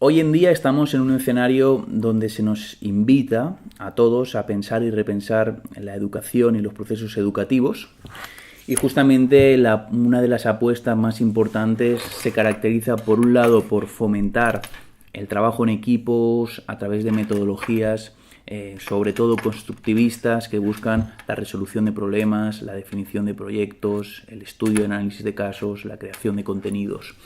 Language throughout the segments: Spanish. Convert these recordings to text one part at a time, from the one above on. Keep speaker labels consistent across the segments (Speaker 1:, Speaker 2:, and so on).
Speaker 1: Hoy en día estamos en un escenario donde se nos invita a todos a pensar y repensar la educación y los procesos educativos. Y justamente una de las apuestas más importantes se caracteriza, por un lado, por fomentar el trabajo en equipos a través de metodologías, sobre todo constructivistas, que buscan la resolución de problemas, la definición de proyectos, el estudio y análisis de casos, la creación de contenidos.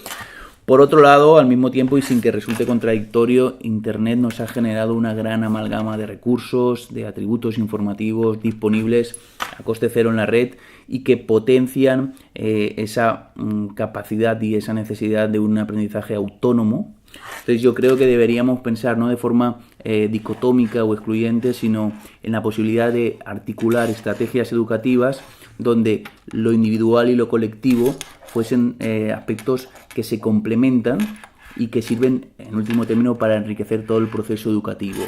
Speaker 1: Por otro lado, al mismo tiempo y sin que resulte contradictorio, Internet nos ha generado una gran amalgama de recursos, de atributos informativos disponibles a coste cero en la red y que potencian esa capacidad y esa necesidad de un aprendizaje autónomo. Entonces yo creo que deberíamos pensar no de forma dicotómica o excluyente, sino en la posibilidad de articular estrategias educativas donde lo individual y lo colectivo fuesen aspectos que se complementan y que sirven, en último término, para enriquecer todo el proceso educativo.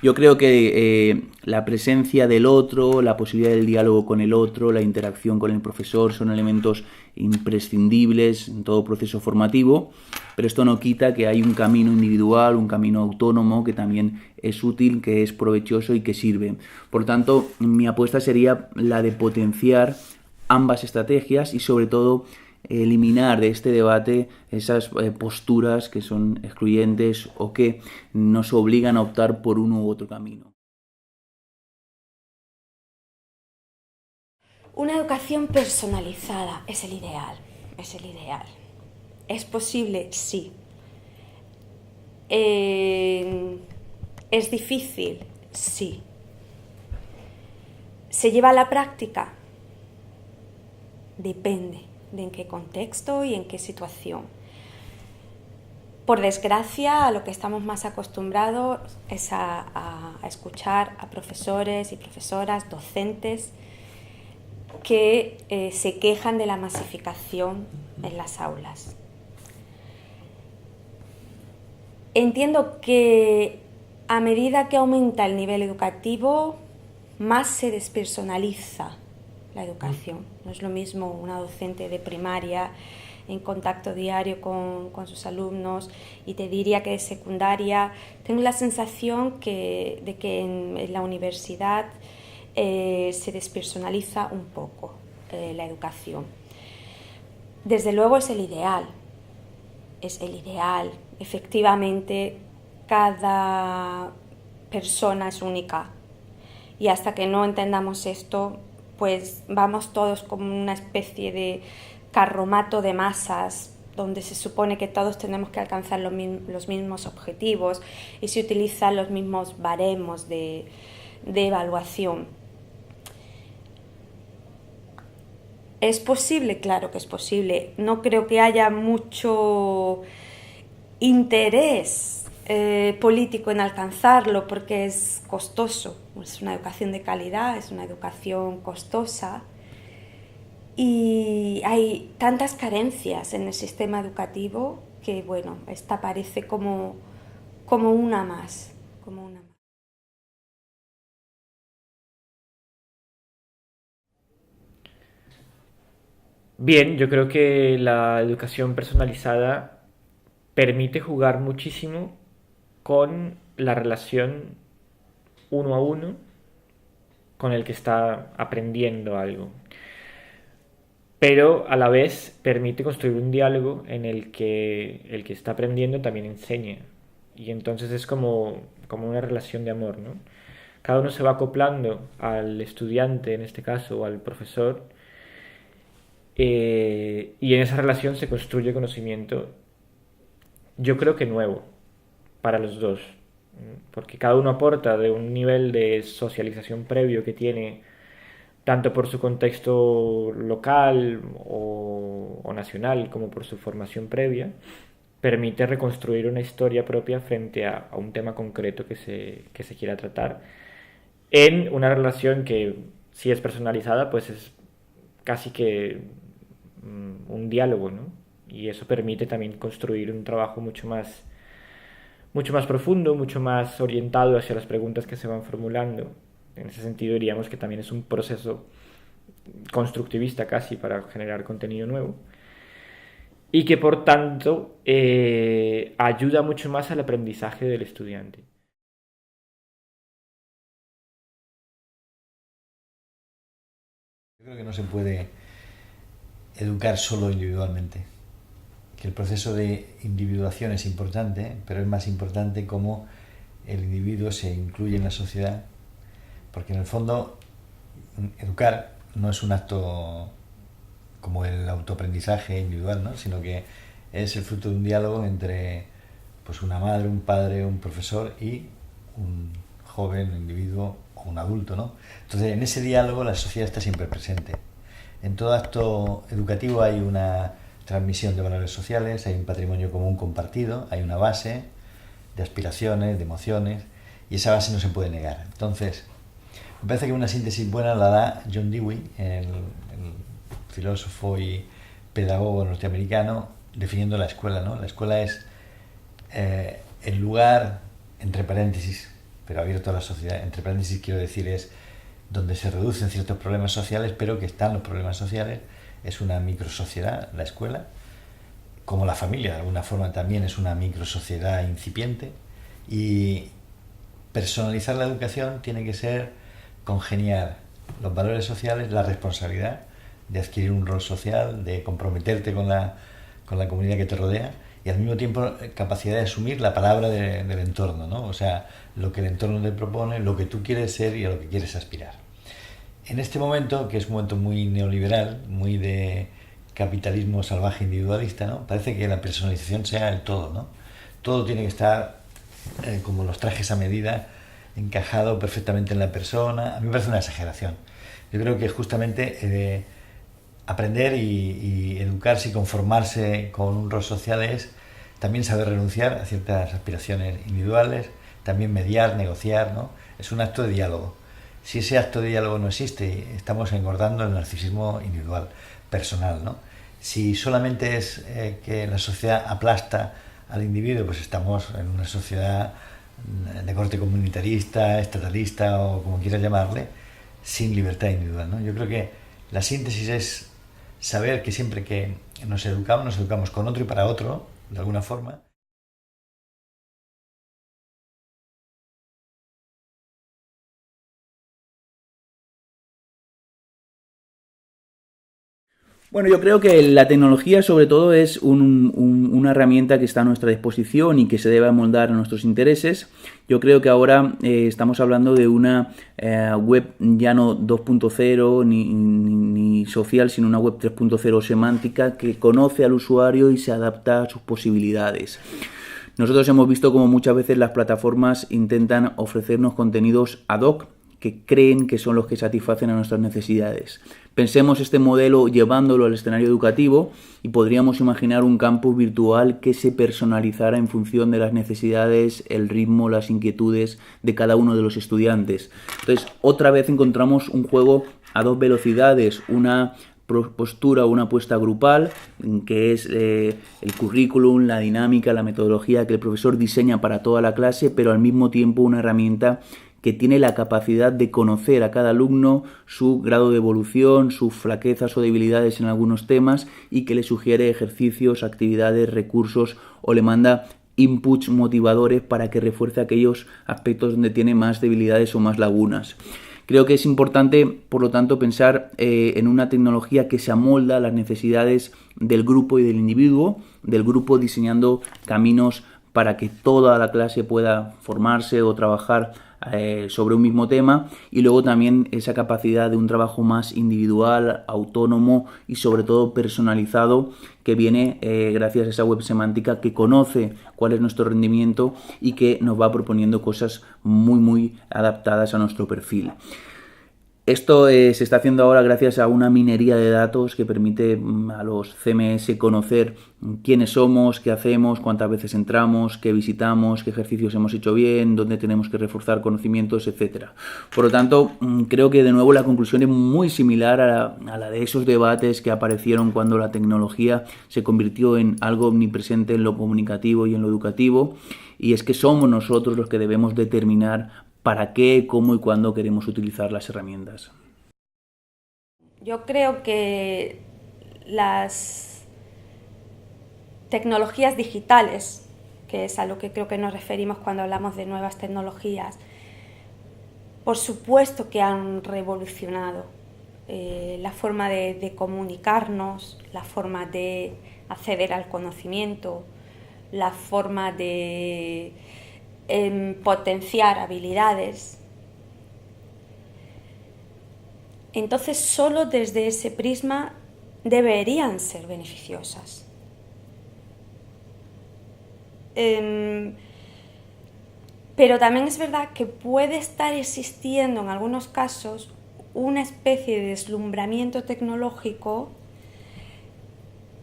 Speaker 1: Yo creo que la presencia del otro, la posibilidad del diálogo con el otro, la interacción con el profesor son elementos imprescindibles en todo proceso formativo, pero esto no quita que hay un camino individual, un camino autónomo que también es útil, que es provechoso y que sirve. Por tanto, mi apuesta sería la de potenciar ambas estrategias y sobre todo eliminar de este debate esas posturas que son excluyentes o que nos obligan a optar por uno u otro camino.
Speaker 2: Una educación personalizada es el ideal, es el ideal. ¿Es posible? Sí. ¿Es difícil? Sí. ¿Se lleva a la práctica? Depende de en qué contexto y en qué situación. Por desgracia, a lo que estamos más acostumbrados es a escuchar a profesores y profesoras, docentes, que se quejan de la masificación en las aulas. Entiendo que a medida que aumenta el nivel educativo, más se despersonaliza la educación. No es lo mismo una docente de primaria en contacto diario con sus alumnos, y te diría que de secundaria tengo la sensación de que en la universidad se despersonaliza un poco la educación. Desde luego es el ideal, efectivamente cada persona es única, y hasta que no entendamos esto, pues vamos todos como una especie de carromato de masas donde se supone que todos tenemos que alcanzar los mismos objetivos y se utilizan los mismos baremos de evaluación. ¿Es posible? Claro que es posible. No creo que haya mucho interés político en alcanzarlo porque es costoso. Es una educación de calidad, es una educación costosa, y hay tantas carencias en el sistema educativo que, bueno, esta parece como una más.
Speaker 3: Bien, yo creo que la educación personalizada permite jugar muchísimo con la relación uno a uno con el que está aprendiendo algo. Pero a la vez permite construir un diálogo en el que está aprendiendo también enseña. Y entonces es como una relación de amor, ¿no? Cada uno se va acoplando al estudiante, en este caso, o al profesor, y en esa relación se construye conocimiento, yo creo que nuevo, para los dos, porque cada uno aporta de un nivel de socialización previo que tiene, tanto por su contexto local o nacional, como por su formación previa, permite reconstruir una historia propia frente a un tema concreto que se quiera tratar, en una relación que, si es personalizada, pues es casi que un diálogo, ¿no? Y eso permite también construir un trabajo mucho más profundo, mucho más orientado hacia las preguntas que se van formulando. En ese sentido diríamos que también es un proceso constructivista casi para generar contenido nuevo. y que por tanto ayuda mucho más al aprendizaje del estudiante.
Speaker 4: Yo creo que no se puede educar solo individualmente, que el proceso de individuación es importante, pero es más importante cómo el individuo se incluye en la sociedad, porque en el fondo educar no es un acto como el autoaprendizaje individual, ¿no? Sino que es el fruto de un diálogo entre pues una madre, un padre, un profesor y un joven, un individuo o un adulto, ¿no? Entonces, en ese diálogo la sociedad está siempre presente. En todo acto educativo hay una transmisión de valores sociales, hay un patrimonio común compartido, hay una base de aspiraciones, de emociones, y esa base no se puede negar. Entonces, me parece que una síntesis buena la da John Dewey, el filósofo y pedagogo norteamericano, definiendo la escuela, ¿no? La escuela es el lugar, entre paréntesis, pero abierto a la sociedad, entre paréntesis quiero decir es donde se reducen ciertos problemas sociales, pero que están los problemas sociales, es una microsociedad, la escuela, como la familia, de alguna forma también es una microsociedad incipiente, y personalizar la educación tiene que ser congeniar los valores sociales, la responsabilidad de adquirir un rol social, de comprometerte con la comunidad que te rodea, y al mismo tiempo capacidad de asumir la palabra del entorno, ¿no? O sea, lo que el entorno te propone, lo que tú quieres ser y a lo que quieres aspirar. En este momento, que es un momento muy neoliberal, muy de capitalismo salvaje individualista, ¿no? Parece que la personalización sea el todo, ¿no? Todo tiene que estar como los trajes a medida, encajado perfectamente en la persona. A mí me parece una exageración. Yo creo que justamente aprender y educarse y conformarse con un rol social es también saber renunciar a ciertas aspiraciones individuales, también mediar, negociar, ¿no? Es un acto de diálogo. Si ese acto de diálogo no existe, estamos engordando el narcisismo individual, personal, ¿no? Si solamente es que la sociedad aplasta al individuo, pues estamos en una sociedad de corte comunitarista, estatalista o como quieras llamarle, sin libertad individual, ¿no? Yo creo que la síntesis es saber que siempre que nos educamos con otro y para otro, de alguna forma.
Speaker 1: Bueno, yo creo que la tecnología sobre todo es una herramienta que está a nuestra disposición y que se debe amoldar a nuestros intereses. Yo creo que ahora estamos hablando de una web ya no 2.0 ni social, sino una web 3.0 semántica que conoce al usuario y se adapta a sus posibilidades. Nosotros hemos visto como muchas veces las plataformas intentan ofrecernos contenidos ad hoc que creen que son los que satisfacen a nuestras necesidades. Pensemos este modelo llevándolo al escenario educativo y podríamos imaginar un campus virtual que se personalizara en función de las necesidades, el ritmo, las inquietudes de cada uno de los estudiantes. Entonces, otra vez encontramos un juego a dos velocidades, una postura o una apuesta grupal, que es el currículum, la dinámica, la metodología que el profesor diseña para toda la clase, pero al mismo tiempo una herramienta que tiene la capacidad de conocer a cada alumno, su grado de evolución, sus flaquezas o debilidades en algunos temas y que le sugiere ejercicios, actividades, recursos o le manda inputs motivadores para que refuerce aquellos aspectos donde tiene más debilidades o más lagunas. Creo que es importante, por lo tanto, pensar en una tecnología que se amolda a las necesidades del grupo y del individuo, del grupo diseñando caminos para que toda la clase pueda formarse o trabajar sobre un mismo tema, y luego también esa capacidad de un trabajo más individual, autónomo y sobre todo personalizado que viene gracias a esa web semántica que conoce cuál es nuestro rendimiento y que nos va proponiendo cosas muy adaptadas a nuestro perfil. Esto se está haciendo ahora gracias a una minería de datos que permite a los CMS conocer quiénes somos, qué hacemos, cuántas veces entramos, qué visitamos, qué ejercicios hemos hecho bien, dónde tenemos que reforzar conocimientos, etc. Por lo tanto, creo que de nuevo la conclusión es muy similar a la de esos debates que aparecieron cuando la tecnología se convirtió en algo omnipresente en lo comunicativo y en lo educativo, y es que somos nosotros los que debemos determinar para qué, cómo y cuándo queremos utilizar las herramientas.
Speaker 2: Yo creo que tecnologías digitales, que es a lo que creo que nos referimos cuando hablamos de nuevas tecnologías, por supuesto que han revolucionado la forma de comunicarnos, la forma de acceder al conocimiento, la forma de potenciar habilidades. Entonces, solo desde ese prisma deberían ser beneficiosas. Pero también es verdad que puede estar existiendo en algunos casos una especie de deslumbramiento tecnológico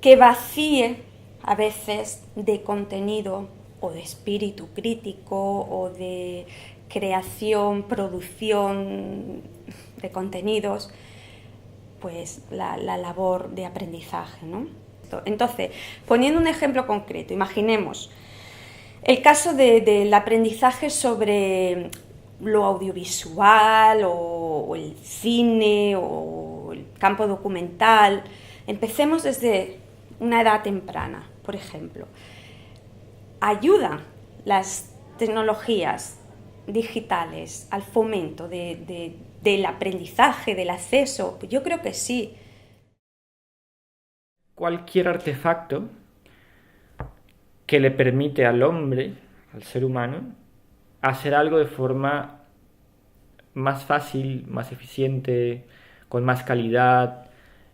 Speaker 2: que vacíe a veces de contenido o de espíritu crítico o de creación, producción de contenidos, pues la labor de aprendizaje, ¿no? Entonces, poniendo un ejemplo concreto, imaginemos el caso del aprendizaje sobre lo audiovisual o el cine o el campo documental. Empecemos desde una edad temprana, por ejemplo. ¿Ayudan las tecnologías digitales al fomento del aprendizaje, del acceso? Yo creo que sí.
Speaker 3: Cualquier artefacto que le permite al hombre, al ser humano, hacer algo de forma más fácil, más eficiente, con más calidad,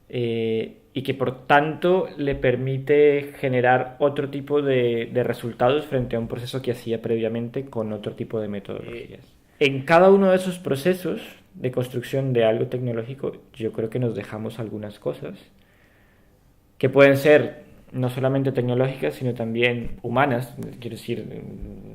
Speaker 3: y que por tanto le permite generar otro tipo de resultados frente a un proceso que hacía previamente con otro tipo de metodologías. En cada uno de esos procesos de construcción de algo tecnológico, yo creo que nos dejamos algunas cosas que pueden ser no solamente tecnológicas, sino también humanas, quiero decir,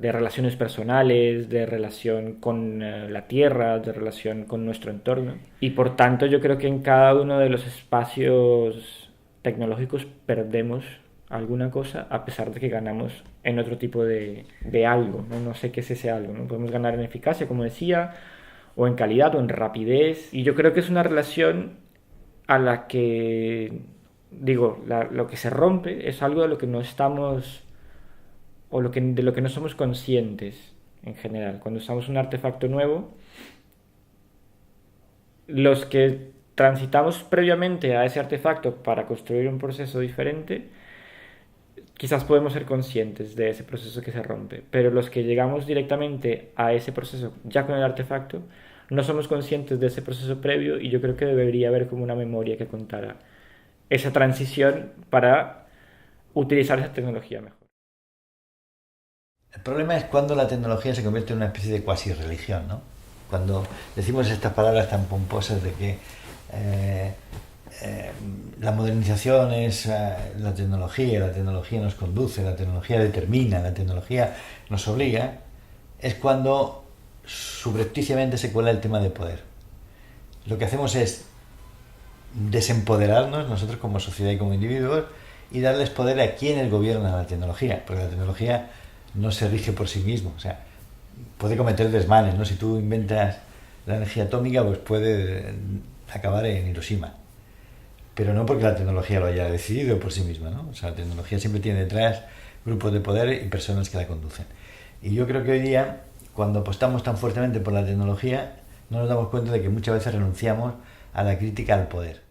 Speaker 3: de relaciones personales, de relación con la tierra, de relación con nuestro entorno. Y por tanto yo creo que en cada uno de los espacios tecnológicos perdemos alguna cosa, a pesar de que ganamos en otro tipo de algo, ¿no? No sé qué es ese algo, ¿no? Podemos ganar en eficacia, como decía, o en calidad, o en rapidez. Y yo creo que es una relación a la que... Digo, lo que se rompe es algo de lo que no estamos, o de lo que no somos conscientes en general. Cuando usamos un artefacto nuevo, los que transitamos previamente a ese artefacto para construir un proceso diferente, quizás podemos ser conscientes de ese proceso que se rompe, pero los que llegamos directamente a ese proceso ya con el artefacto, no somos conscientes de ese proceso previo, y yo creo que debería haber como una memoria que contara esa transición para utilizar esa tecnología mejor.
Speaker 4: El problema es cuando la tecnología se convierte en una especie de cuasi religión, ¿no? Cuando decimos estas palabras tan pomposas de que la modernización es la tecnología nos conduce, la tecnología determina, la tecnología nos obliga, es cuando subrepticiamente se cuela el tema de poder. Lo que hacemos es desempoderarnos nosotros como sociedad y como individuos y darles poder a quienes gobiernan la tecnología, porque la tecnología no se rige por sí misma, o sea, puede cometer desmanes, ¿no? Si tú inventas la energía atómica, pues puede acabar en Hiroshima, pero no porque la tecnología lo haya decidido por sí misma, ¿no? O sea, la tecnología siempre tiene detrás grupos de poder y personas que la conducen. Y yo creo que hoy día, cuando apostamos tan fuertemente por la tecnología, no nos damos cuenta de que muchas veces renunciamos a la crítica al poder.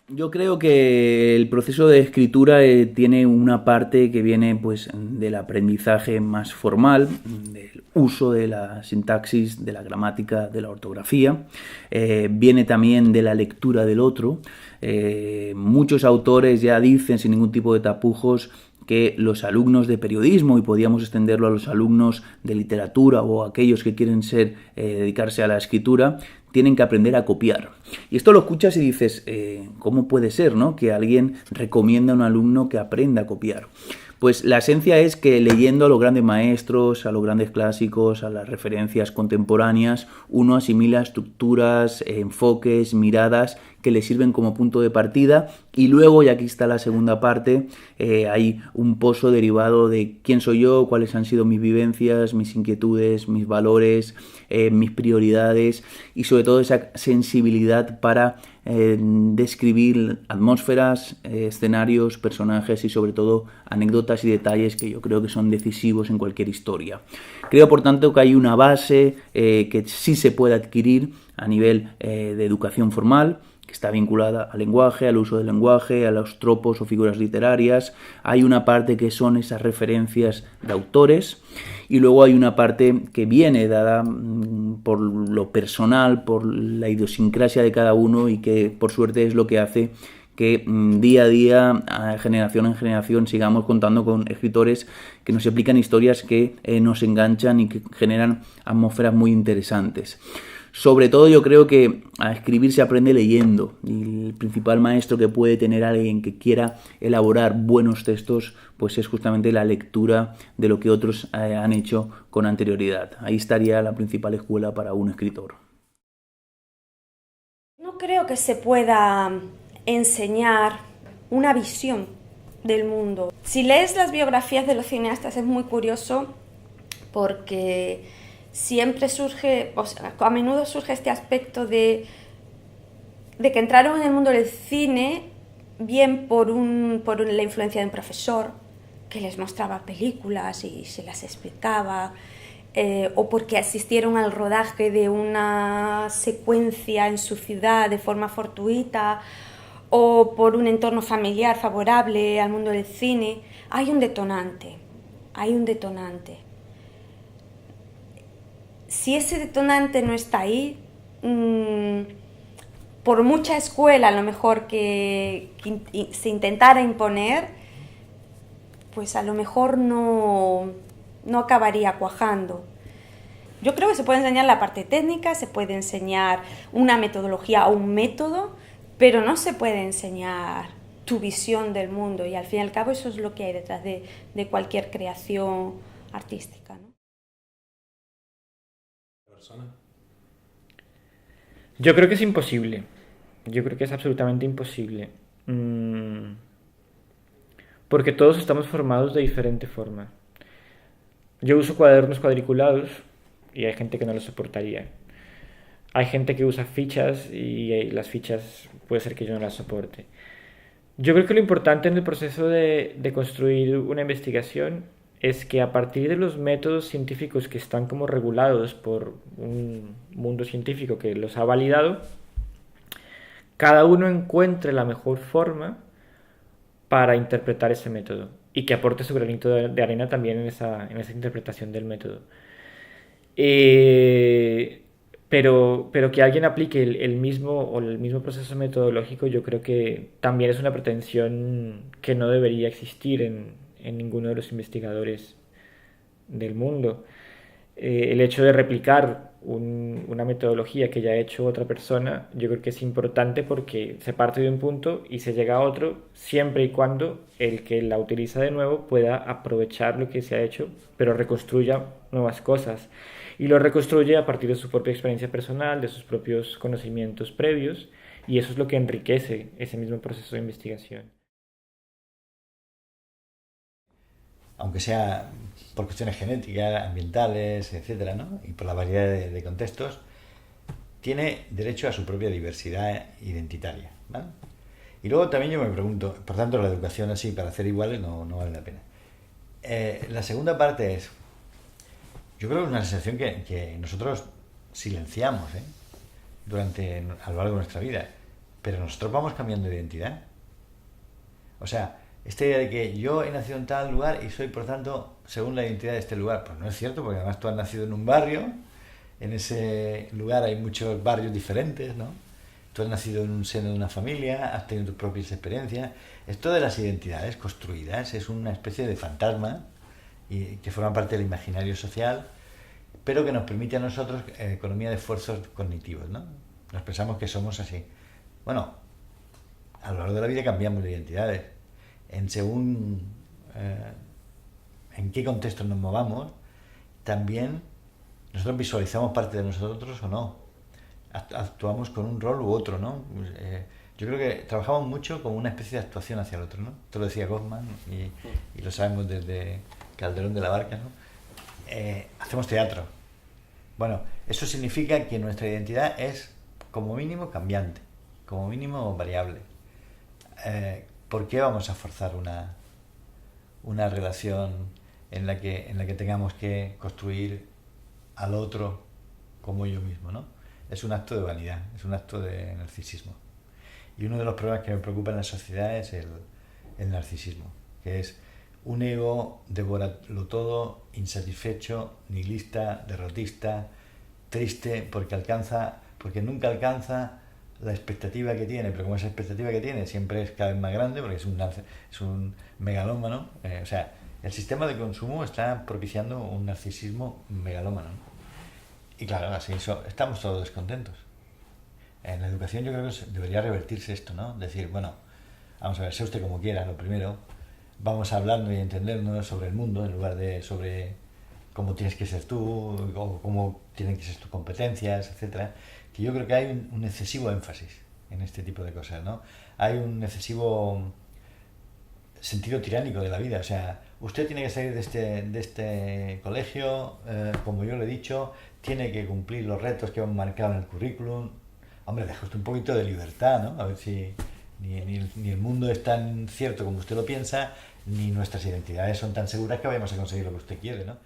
Speaker 1: Yo creo que el proceso de escritura tiene una parte que viene pues del aprendizaje más formal, del uso de la sintaxis, de la gramática, de la ortografía. Viene también de la lectura del otro. Muchos autores ya dicen sin ningún tipo de tapujos que los alumnos de periodismo, y podríamos extenderlo a los alumnos de literatura o a aquellos que quieren dedicarse a la escritura, tienen que aprender a copiar. Y esto lo escuchas y dices, ¿cómo puede ser, no?, que alguien recomienda a un alumno que aprenda a copiar? Pues la esencia es que leyendo a los grandes maestros, a los grandes clásicos, a las referencias contemporáneas, uno asimila estructuras, enfoques, miradas que le sirven como punto de partida, y luego, y aquí está la segunda parte, hay un pozo derivado de quién soy yo, cuáles han sido mis vivencias, mis inquietudes, mis valores, mis prioridades, y sobre todo esa sensibilidad para describir atmósferas, escenarios, personajes y sobre todo anécdotas y detalles que yo creo que son decisivos en cualquier historia. Creo, por tanto, que hay una base que sí se puede adquirir a nivel de educación formal, que está vinculada al lenguaje, al uso del lenguaje, a los tropos o figuras literarias. Hay una parte que son esas referencias de autores, y luego hay una parte que viene dada por lo personal, por la idiosincrasia de cada uno, y que por suerte es lo que hace que día a día, generación en generación, sigamos contando con escritores que nos explican historias que nos enganchan y que generan atmósferas muy interesantes. Sobre todo yo creo que a escribir se aprende leyendo, y el principal maestro que puede tener alguien que quiera elaborar buenos textos pues es justamente la lectura de lo que otros han hecho con anterioridad. Ahí estaría la principal escuela para un escritor.
Speaker 2: No creo que se pueda enseñar una visión del mundo. Si lees las biografías de los cineastas es muy curioso, porque siempre surge, o sea, a menudo surge este aspecto de que entraron en el mundo del cine bien por la influencia de un profesor que les mostraba películas y se las explicaba, o porque asistieron al rodaje de una secuencia en su ciudad de forma fortuita, o por un entorno familiar favorable al mundo del cine. Hay un detonante. Si ese detonante no está ahí, por mucha escuela a lo mejor que se intentara imponer, pues a lo mejor no acabaría cuajando. Yo creo que se puede enseñar la parte técnica, se puede enseñar una metodología o un método, pero no se puede enseñar tu visión del mundo, y al fin y al cabo eso es lo que hay detrás de cualquier creación artística, ¿no?
Speaker 3: Yo creo que es imposible. Yo creo que es absolutamente imposible. Porque todos estamos formados de diferente forma. Yo uso cuadernos cuadriculados y hay gente que no lo soportaría. Hay gente que usa fichas y las fichas puede ser que yo no las soporte. Yo creo que lo importante en el proceso de construir una investigación es que a partir de los métodos científicos que están como regulados por un mundo científico que los ha validado, cada uno encuentre la mejor forma para interpretar ese método y que aporte su granito de arena también en esa interpretación del método. Pero que alguien aplique el mismo proceso metodológico, yo creo que también es una pretensión que no debería existir en ninguno de los investigadores del mundo. El hecho de replicar una metodología que ya ha hecho otra persona, yo creo que es importante porque se parte de un punto y se llega a otro, siempre y cuando el que la utiliza de nuevo pueda aprovechar lo que se ha hecho, pero reconstruya nuevas cosas. Y lo reconstruye a partir de su propia experiencia personal, de sus propios conocimientos previos, y eso es lo que enriquece ese mismo proceso de investigación.
Speaker 4: Aunque sea por cuestiones genéticas, ambientales, etcétera, ¿no? Y por la variedad de contextos, tiene derecho a su propia diversidad identitaria, ¿vale? Y luego también yo me pregunto, por tanto, la educación así para hacer iguales no vale la pena. La segunda parte es, yo creo que es una sensación que nosotros silenciamos a lo largo de nuestra vida, pero nosotros vamos cambiando de identidad. O sea, esta idea de que yo he nacido en tal lugar y soy, por tanto, según la identidad de este lugar, pues no es cierto, porque además tú has nacido en un barrio, en ese lugar hay muchos barrios diferentes, ¿no? Tú has nacido en un seno de una familia, has tenido tus propias experiencias. Esto de las identidades construidas es una especie de fantasma y que forma parte del imaginario social, pero que nos permite a nosotros economía de esfuerzos cognitivos, ¿no? Nos pensamos que somos así. Bueno, a lo largo de la vida cambiamos de identidades. Según en qué contexto nos movamos, también nosotros visualizamos parte de nosotros o no. Actuamos con un rol u otro, ¿no? Yo creo que trabajamos mucho como una especie de actuación hacia el otro, ¿no? Esto lo decía Goffman y lo sabemos desde Calderón de la Barca, ¿no? Hacemos teatro. Bueno, eso significa que nuestra identidad es como mínimo cambiante, como mínimo variable. ¿Por qué vamos a forzar una relación en la que tengamos que construir al otro como yo mismo, ¿no? Es un acto de vanidad, es un acto de narcisismo. Y uno de los problemas que me preocupa en la sociedad es el narcisismo, que es un ego devorarlo todo, insatisfecho, nihilista, derrotista, triste porque nunca alcanza la expectativa que tiene, pero como esa expectativa que tiene siempre es cada vez más grande porque es un megalómano, o sea, el sistema de consumo está propiciando un narcisismo megalómano. Y claro, así estamos todos descontentos. En la educación yo creo que debería revertirse esto, ¿no? Decir, bueno, vamos a ver, sea usted como quiera, lo primero, vamos a hablarnos y entendernos sobre el mundo en lugar de sobre cómo tienes que ser tú o cómo tienen que ser tus competencias, etcétera. Que yo creo que hay un excesivo énfasis en este tipo de cosas, ¿no? Hay un excesivo sentido tiránico de la vida, o sea, usted tiene que salir de este colegio, como yo le he dicho, tiene que cumplir los retos que han marcado en el currículum. Hombre, deja usted un poquito de libertad, ¿no? A ver si ni el mundo es tan cierto como usted lo piensa, ni nuestras identidades son tan seguras que vayamos a conseguir lo que usted quiere, ¿no?